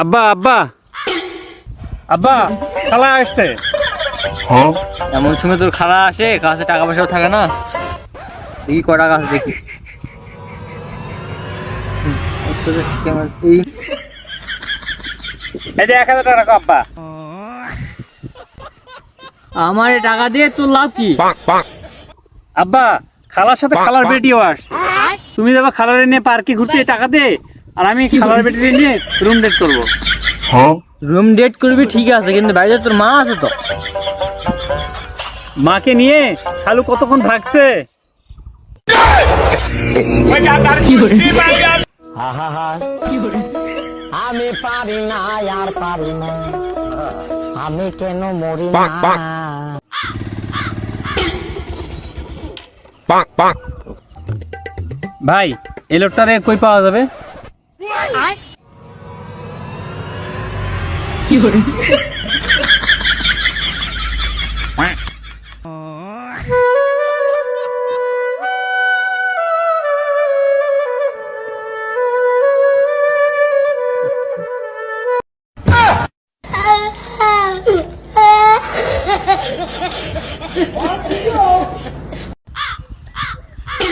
আব্বা আব্বা আব্বা খালা আসছে। এমন সময় তোর খালা আসে, কাছে টাকা পয়সাও থাকে না। দেখি ক টাকা আছে দেখি। এই যে 1000 টাকা রাখো আব্বা। আমার টাকা দিয়ে তোর লাভ কি? আব্বা খালার সাথে খালার বেটিও আসছে। তুমি যাবা খালারে নিয়ে পার্কে ঘুরতে, টাকা দে। আর আমি খালার বেটি নিয়ে রুম ডেট করবো। রুম ডেট করবি ঠিক আছে, কিন্তু বাইরে তোর মা আছে তো। মাকে নিয়ে খালু কতক্ষণ থাকছে। আমি পারি না আর পারি না, আমি কেন মরি না। ভাই এই লোকটারে কই পাওয়া যাবে?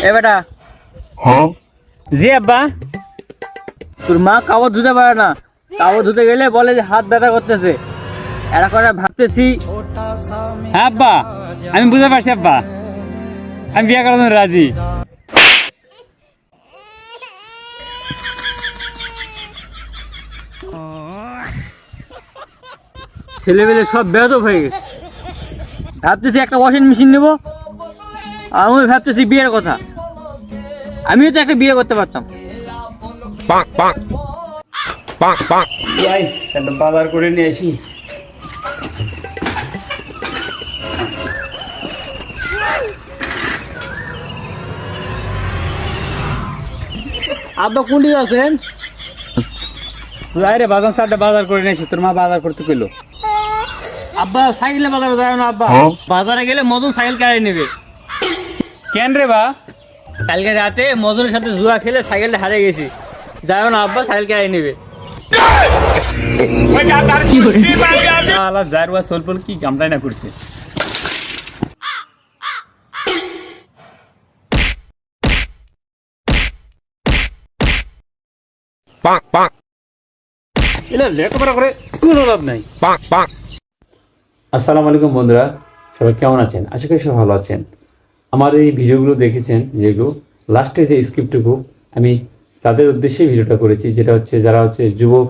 এ বেটা, জি আব্বা। তোর মা কাপড় ধুতে পারে না, কাপড় ধুতে গেলে বলে যে হাত ব্যথা করতেছে। এরা করে ভাবতেছি। হ্যাঁ আব্বা, আমি বুঝতে পারছি আব্বা, আমি বিয়ে করার জন্য রাজি। ছেলেবেলে সব বেয়াদব হয়ে গেছে। ভাবতেছি একটা ওয়াশিং মেশিন নেবো, আর আমি ভাবতেছি বিয়ের কথা। আমিও তো একটা বিয়ে করতে পারতাম। যাই সেটা বাজার করে নিয়ে আসি। আব্বা কোনটি আছেন? যাই রে বাজার সারটা বাজার করে নিয়ে আসি, তোর মা বাজার করতে কইলো। আব্বা সাইকেলে বাজারে যায় না আব্বা, বাজারে গেলে মদন সাইকেল কেড়ে নেবে। কেন রে বা? কালকে রাতে মদনের সাথে জুয়া খেলে সাইকেলটা হারিয়ে গেছি। যাই না আব্বা, সাইকেল কেড়ে নেবে। আলা জারওয়া সলপল কি কামটাই না করছে। এলা লেখাপড়া করে কোনো লাভ নাই। আসসালামু আলাইকুম বন্ধুরা, সবাই কেমন আছেন? আশা করি সবাই ভালো আছেন। আমার এই ভিডিওগুলো দেখেছেন, যেগুলো লাস্টে যে স্ক্রিপ্টটুকু আমি তাদের উদ্দেশ্যে ভিডিওটা করেছি, যেটা হচ্ছে যারা হচ্ছে যুবক